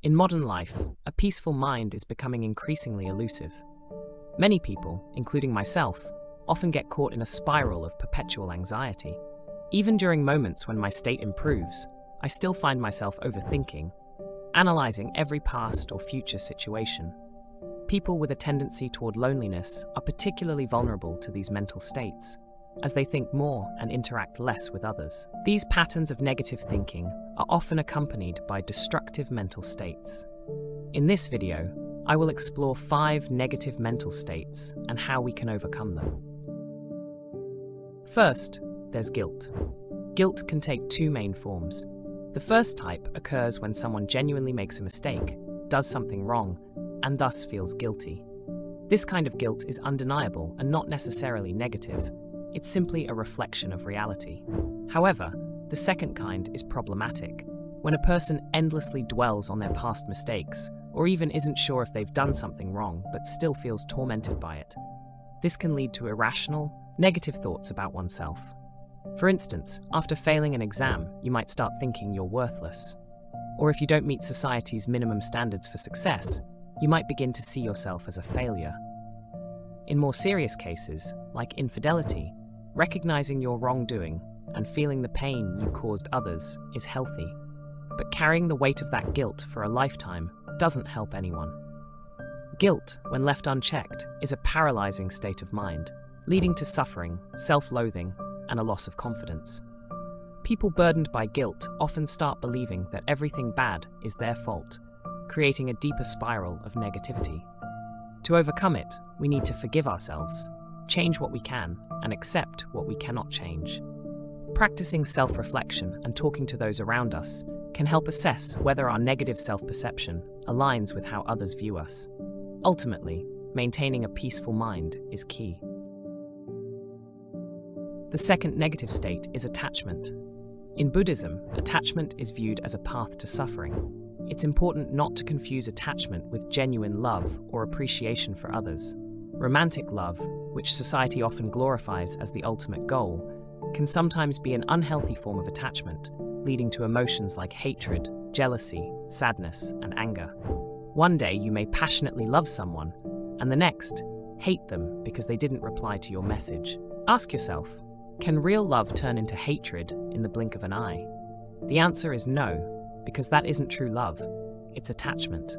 In modern life, a peaceful mind is becoming increasingly elusive. Many people, including myself, often get caught in a spiral of perpetual anxiety. Even during moments when my state improves, I still find myself overthinking, analyzing every past or future situation. People with a tendency toward loneliness are particularly vulnerable to these mental states, as they think more and interact less with others. These patterns of negative thinking are often accompanied by destructive mental states. In this video, I will explore 5 negative mental states and how we can overcome them. First, there's guilt. Guilt can take 2 main forms. The first type occurs when someone genuinely makes a mistake, does something wrong, and thus feels guilty. This kind of guilt is undeniable and not necessarily negative. It's simply a reflection of reality. However, the second kind is problematic, when a person endlessly dwells on their past mistakes, or even isn't sure if they've done something wrong but still feels tormented by it. This can lead to irrational, negative thoughts about oneself. For instance, after failing an exam, you might start thinking you're worthless. Or if you don't meet society's minimum standards for success, you might begin to see yourself as a failure. In more serious cases, like infidelity, recognizing your wrongdoing and feeling the pain you caused others is healthy. But carrying the weight of that guilt for a lifetime doesn't help anyone. Guilt, when left unchecked, is a paralyzing state of mind, leading to suffering, self-loathing, and a loss of confidence. People burdened by guilt often start believing that everything bad is their fault, creating a deeper spiral of negativity. To overcome it, we need to forgive ourselves, change what we can, and accept what we cannot change. Practicing self-reflection and talking to those around us can help assess whether our negative self-perception aligns with how others view us. Ultimately, maintaining a peaceful mind is key. The second negative state is attachment. In Buddhism, attachment is viewed as a path to suffering. It's important not to confuse attachment with genuine love or appreciation for others. Romantic love, which society often glorifies as the ultimate goal, can sometimes be an unhealthy form of attachment, leading to emotions like hatred, jealousy, sadness, and anger. One day you may passionately love someone, and the next, hate them because they didn't reply to your message. Ask yourself, can real love turn into hatred in the blink of an eye? The answer is no, because that isn't true love, it's attachment.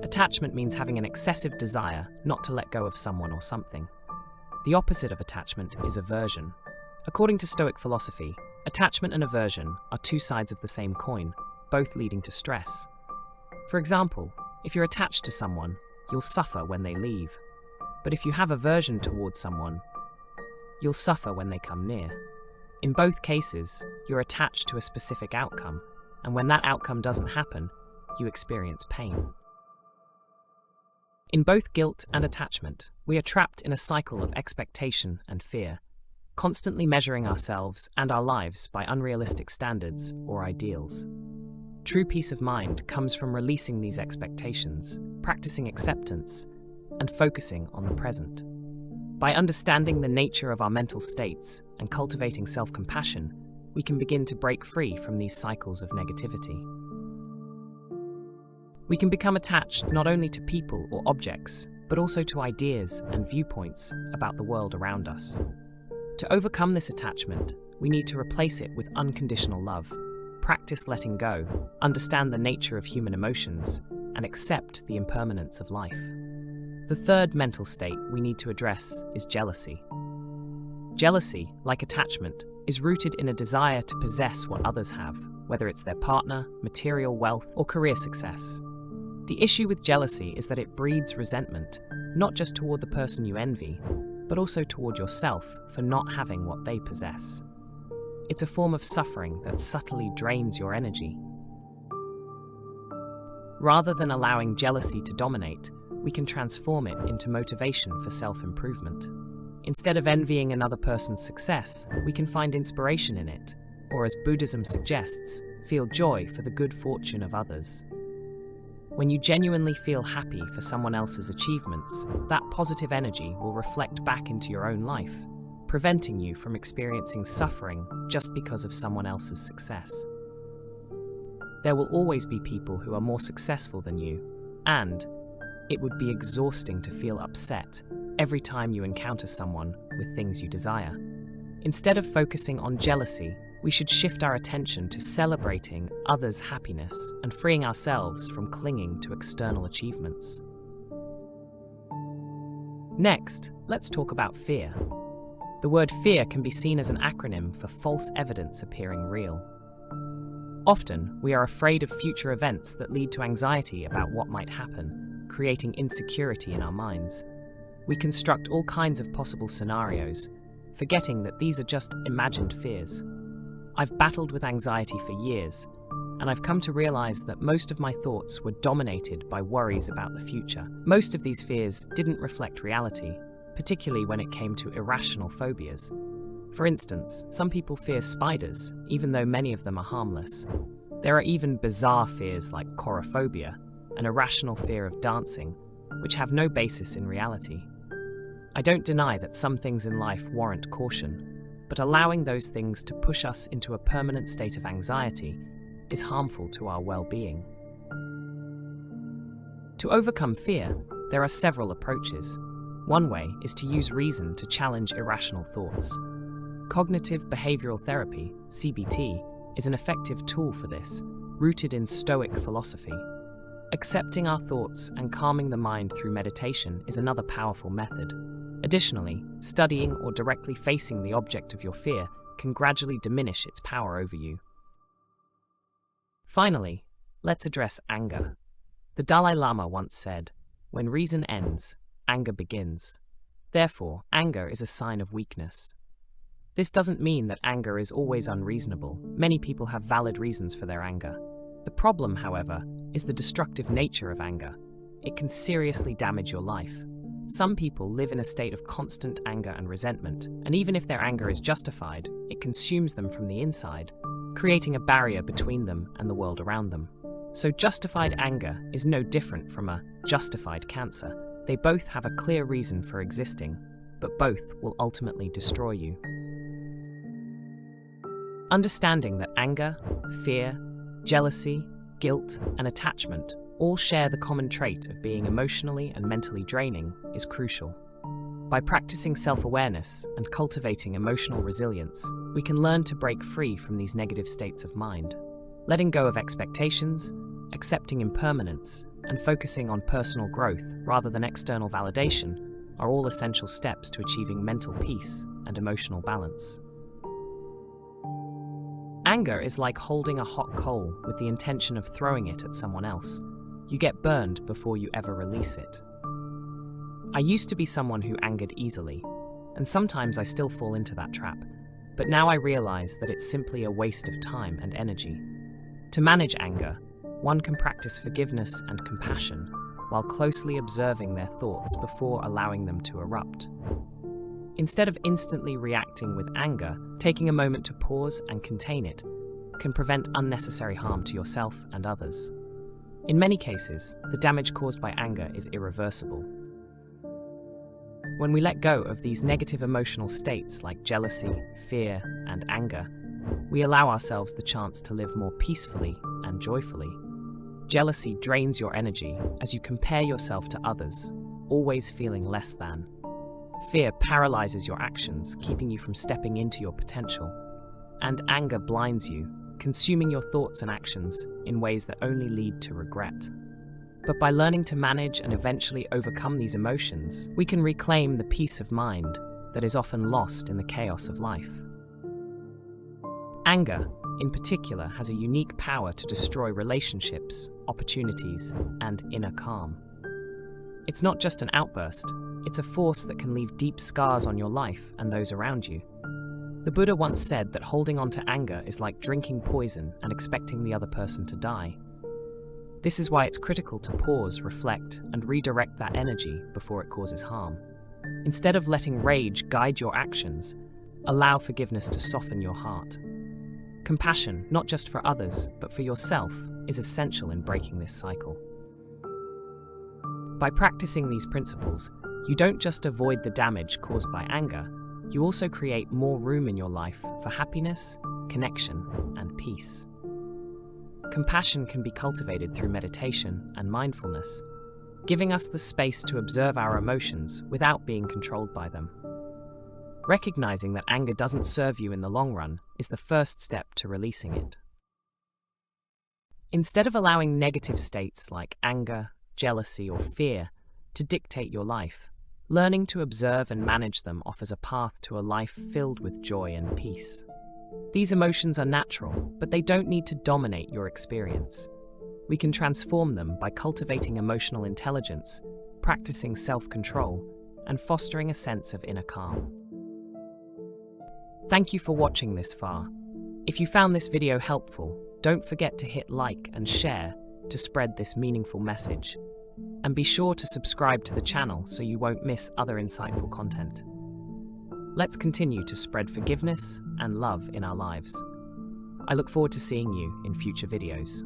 Attachment means having an excessive desire not to let go of someone or something. The opposite of attachment is aversion. According to Stoic philosophy, attachment and aversion are 2 sides of the same coin, both leading to stress. For example, if you're attached to someone, you'll suffer when they leave. But if you have aversion towards someone, you'll suffer when they come near. In both cases, you're attached to a specific outcome, and when that outcome doesn't happen, you experience pain. In both guilt and attachment, we are trapped in a cycle of expectation and fear, constantly measuring ourselves and our lives by unrealistic standards or ideals. True peace of mind comes from releasing these expectations, practicing acceptance, and focusing on the present. By understanding the nature of our mental states and cultivating self-compassion, we can begin to break free from these cycles of negativity. We can become attached not only to people or objects, but also to ideas and viewpoints about the world around us. To overcome this attachment, we need to replace it with unconditional love, practice letting go, understand the nature of human emotions, and accept the impermanence of life. The third mental state we need to address is jealousy. Jealousy, like attachment, is rooted in a desire to possess what others have, whether it's their partner, material wealth, or career success. The issue with jealousy is that it breeds resentment, not just toward the person you envy, but also toward yourself for not having what they possess. It's a form of suffering that subtly drains your energy. Rather than allowing jealousy to dominate, we can transform it into motivation for self-improvement. Instead of envying another person's success, we can find inspiration in it, or as Buddhism suggests, feel joy for the good fortune of others. When you genuinely feel happy for someone else's achievements, that positive energy will reflect back into your own life, preventing you from experiencing suffering just because of someone else's success. there will always be people who are more successful than you, and it would be exhausting to feel upset every time you encounter someone with things you desire. Instead of focusing on jealousy, we should shift our attention to celebrating others' happiness and freeing ourselves from clinging to external achievements. Next, let's talk about fear. The word fear can be seen as an acronym for false evidence appearing real. Often, we are afraid of future events that lead to anxiety about what might happen, creating insecurity in our minds. We construct all kinds of possible scenarios, forgetting that these are just imagined fears. I've battled with anxiety for years, and I've come to realize that most of my thoughts were dominated by worries about the future. Most of these fears didn't reflect reality, particularly when it came to irrational phobias. For instance, some people fear spiders, even though many of them are harmless. There are even bizarre fears like chorophobia, an irrational fear of dancing, which have no basis in reality. I don't deny that some things in life warrant caution, but allowing those things to push us into a permanent state of anxiety is harmful to our well-being. To overcome fear, there are several approaches. One way is to use reason to challenge irrational thoughts. Cognitive behavioral therapy, CBT, is an effective tool for this, rooted in Stoic philosophy. Accepting our thoughts and calming the mind through meditation is another powerful method. Additionally, studying or directly facing the object of your fear can gradually diminish its power over you. Finally, let's address anger. The Dalai Lama once said, "When reason ends, anger begins." Therefore, anger is a sign of weakness. This doesn't mean that anger is always unreasonable. Many people have valid reasons for their anger. The problem, however, is the destructive nature of anger. It can seriously damage your life. Some people live in a state of constant anger and resentment, and even if their anger is justified, it consumes them from the inside, creating a barrier between them and the world around them. So justified anger is no different from a justified cancer. They both have a clear reason for existing, but both will ultimately destroy you. Understanding that anger, fear, jealousy, guilt, and attachment all share the common trait of being emotionally and mentally draining is crucial. By practicing self-awareness and cultivating emotional resilience, we can learn to break free from these negative states of mind. Letting go of expectations, accepting impermanence, and focusing on personal growth rather than external validation are all essential steps to achieving mental peace and emotional balance. Anger is like holding a hot coal with the intention of throwing it at someone else. You get burned before you ever release it. I used to be someone who angered easily, and sometimes I still fall into that trap, but now I realize that it's simply a waste of time and energy. To manage anger, one can practice forgiveness and compassion while closely observing their thoughts before allowing them to erupt. Instead of instantly reacting with anger, taking a moment to pause and contain it can prevent unnecessary harm to yourself and others. In many cases, the damage caused by anger is irreversible. When we let go of these negative emotional states like jealousy, fear, and anger, we allow ourselves the chance to live more peacefully and joyfully. Jealousy drains your energy as you compare yourself to others, always feeling less than. Fear paralyzes your actions, keeping you from stepping into your potential. And anger blinds you, consuming your thoughts and actions in ways that only lead to regret. But by learning to manage and eventually overcome these emotions, we can reclaim the peace of mind that is often lost in the chaos of life. Anger, in particular, has a unique power to destroy relationships, opportunities, and inner calm. It's not just an outburst, it's a force that can leave deep scars on your life and those around you. The Buddha once said that holding on to anger is like drinking poison and expecting the other person to die. This is why it's critical to pause, reflect, and redirect that energy before it causes harm. Instead of letting rage guide your actions, allow forgiveness to soften your heart. Compassion, not just for others, but for yourself, is essential in breaking this cycle. By practicing these principles, you don't just avoid the damage caused by anger, you also create more room in your life for happiness, connection, and peace. compassion can be cultivated through meditation and mindfulness, giving us the space to observe our emotions without being controlled by them. Recognizing that anger doesn't serve you in the long run is the first step to releasing it. Instead of allowing negative states like anger, jealousy, or fear to dictate your life, learning to observe and manage them offers a path to a life filled with joy and peace. These emotions are natural, but they don't need to dominate your experience. We can transform them by cultivating emotional intelligence, practicing self-control, and fostering a sense of inner calm. Thank you for watching this far. If you found this video helpful, don't forget to hit like and share to spread this meaningful message. And be sure to subscribe to the channel so you won't miss other insightful content. Let's continue to spread forgiveness and love in our lives. I look forward to seeing you in future videos.